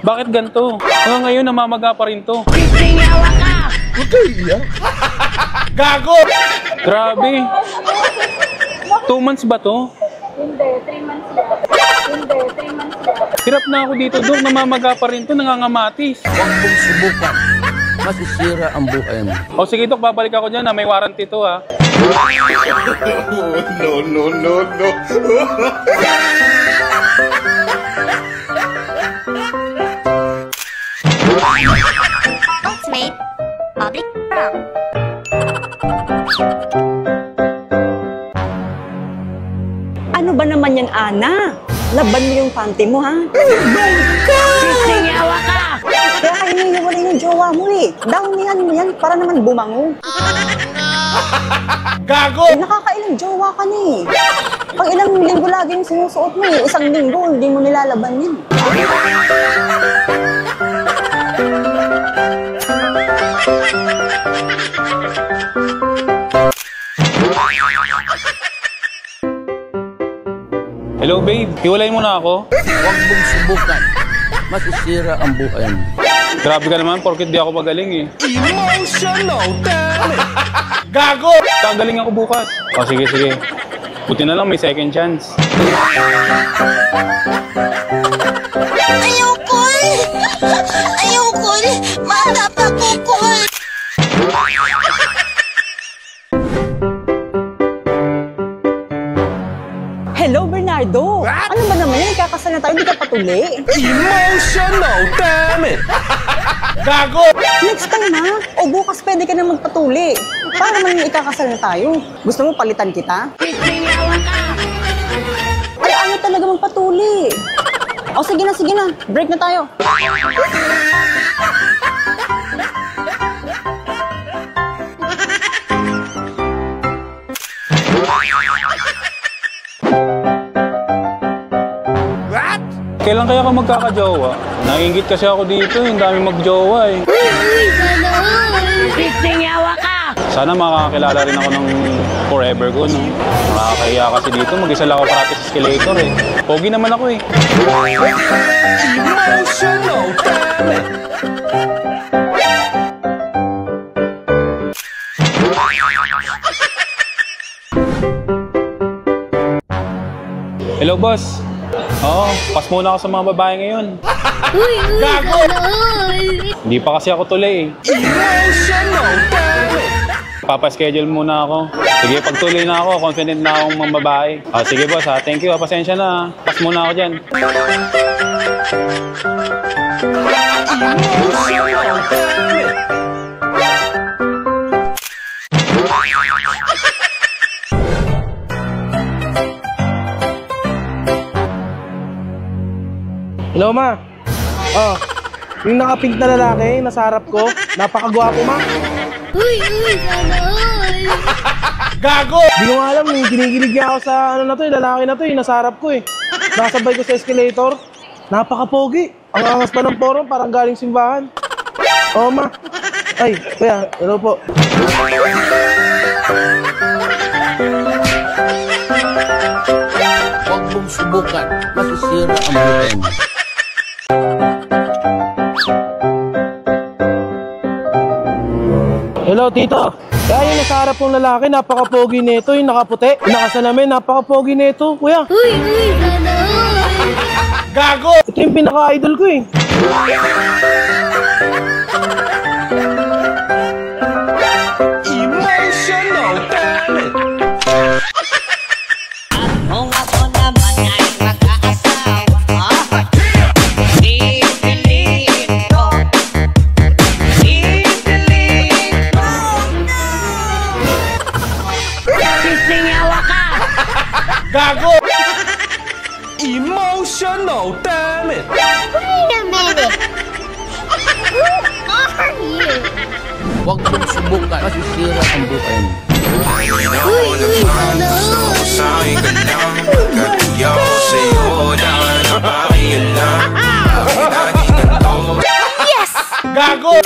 Bakit ganito? Hanggang ngayon namamaga pa rin to. Singawa ka! Okay, gago! Grabe. 2 months ba to? Hindi, 3 months na. Hindi, 3 months na. Hirap na ako dito, Dok. Namamaga pa rin to, nangangamatis. Huwag mong subukan. Masisira ang buhay mo. O sige, Dok, babalik ako dyan. May warranty to, ha. No. Ultimate Public Prom. Ano ba naman yan, Ana? Laban mo yung panty mo, ha? Singawa ka! Kaya kayo hinihiwalay yung jowa mo eh. Downihan mo yan para naman bumango. Gago! Eh, nakakailang jowa ka na eh. Pag ilang linggo lagi yung sinusuot mo eh, isang linggo, hindi mo nilalaban yan. Hello, babe. Hiwalay mo na ako. Huwag mong subukan. Masisira ang buhay mo. Grabe ka naman, porket di ako magaling, eh. Emotional, damn it! Gago! Kagaling ako bukas. O, sige. Buti na lang may second chance. Ayoko! Ayoko! Mata pa ko! Hello, Bernardo! Ano ba naman yan? Ikakasal na tayo, hindi ka patuli. Emotional, damn it! Gago! Next time ha? O bukas pwede ka na magpatuli. Para naman ikakasal na tayo. Gusto mo palitan kita? Singawa ka! Ay, ayaw talaga magpatuli. O sige na. Break na tayo. Kailan kaya ka magkakajowa? Naiingit kasi ako dito, yung dami magjowa, eh. Sana all! Singawa ka! Sana makakakilala rin ako ng forever ko, no? Nakakahiya kasi dito, mag-isa lang ako parati sa escalator, eh. Pogi naman ako, eh. Emotional, damn it! Hello, boss. Oo, pass muna ako sa mga babae ngayon. Gago! Hindi pa kasi ako tuloy, eh. Emotional, damn it! Papaschedule muna ako. Sige, pag tuloy na ako, confident na akong mga babae. Sige, boss, ha. Thank you, ha. Pasensya na, ha. Pass muna ako dyan. Emotional, damn it! Hello, ma. Oh, yung nakapink na lalaki, nasa harap ko, napakagwapo, ma. Sana all! Gago! Di ko nga alam, ginigilig niya ako sa lalaki na to, nasa harap ko eh. Nasabay ko sa escalator, napakapogi. Ang angas pa ng forum, parang galing simbahan. Oh, ma. Ay, kuya, hello po. Huwag mong subukan. Masisira ang buhay mo. Hello, tito. Kaya yung nasa harap kong lalaki, napaka-pogi nito, yung nakaputi. Yung nakasalamin, napaka-pogi nito, kuya. Sana all! Gago! Ito yung pinaka-idol ko eh. Emotional, damn it! Kung ako naman ay mag-aasawa, i-delete ko. I-delete ko. Singawa ka! Gago! Emotional, damn it! Wait a minute! Who are you? Huwag mong subukan. Masisira ang buhay mo. Sana all! Yes! Gago!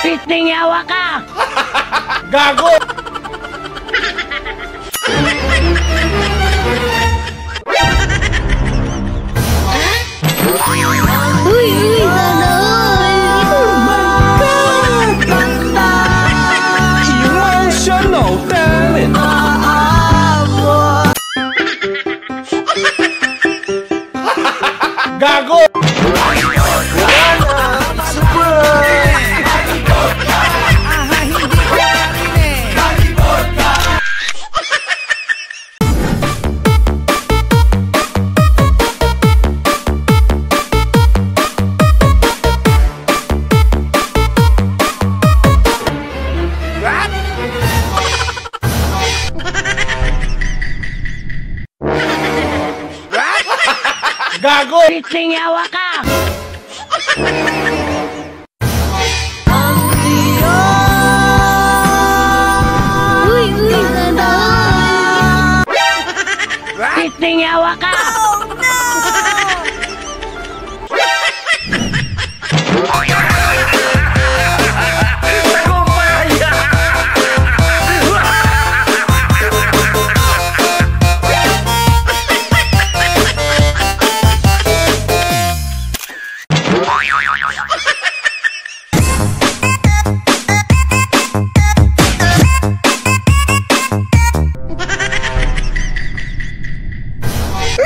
Pisting yawa ka! Gago! Uy, sana Emotional damage! Gago! Gago! Pisting yawa ka! Uy, sana Pisting yawa ka!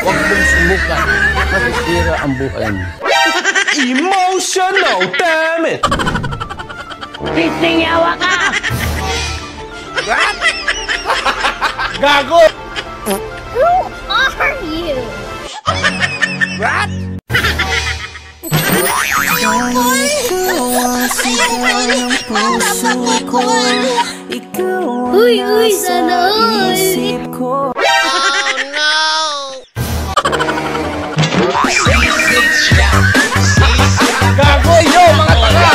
Huwag mong subukan. Masisira ang buhay mo. Emotional damage! Pisting yawa ka! Gago! Who are you? Uy, sana Gago! Yo, mga taga!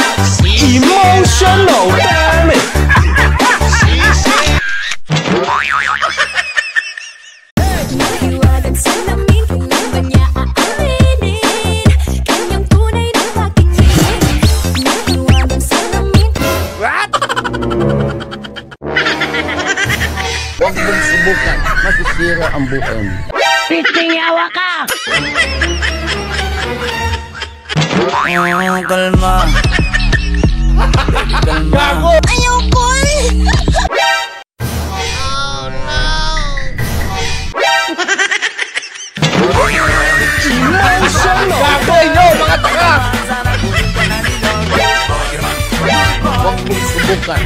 Emotional damage! Hiwagan sa lamin, kailan ba niya aaminin? Kanyang tunay na pag-ibig. Hiwagan sa lamin. Huwag mong subukan. Masisira ang buhay mo. Pisting yawa ka! Kalma. Gago! Ayoko! Emotional! Gago! Yo, mga taga! Huwag mong subukan.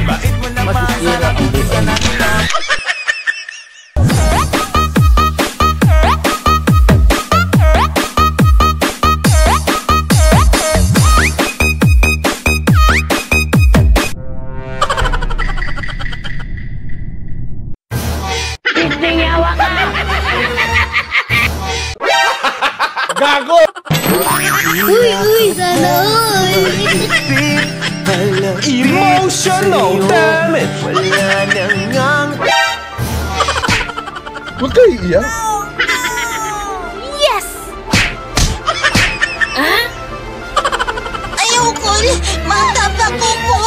Masisira ang buhay mo. Pisting yawa ka! Gago! Uy, sana Emotional damage! Huwag kayo iiyak. Yes! Ayoko! Matapa ko po!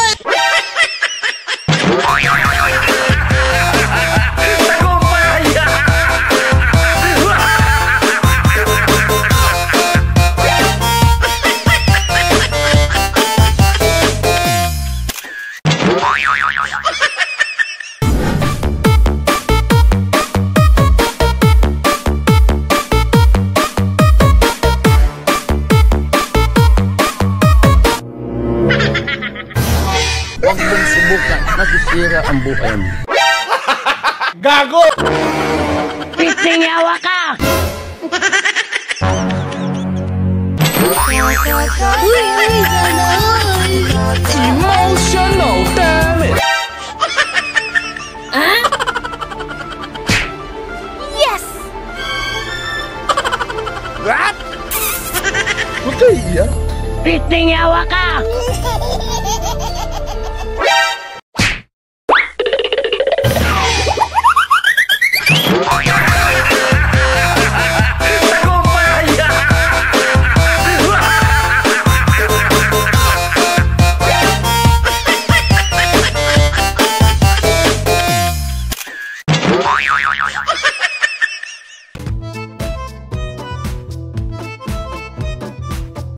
Huwag mong subukan. Masisira ang buhay mo. Gago! Pisting yawa ka! Uy, sana Emotional damage! Yes! Huwag kayo iiyak. Pisting yawa ka!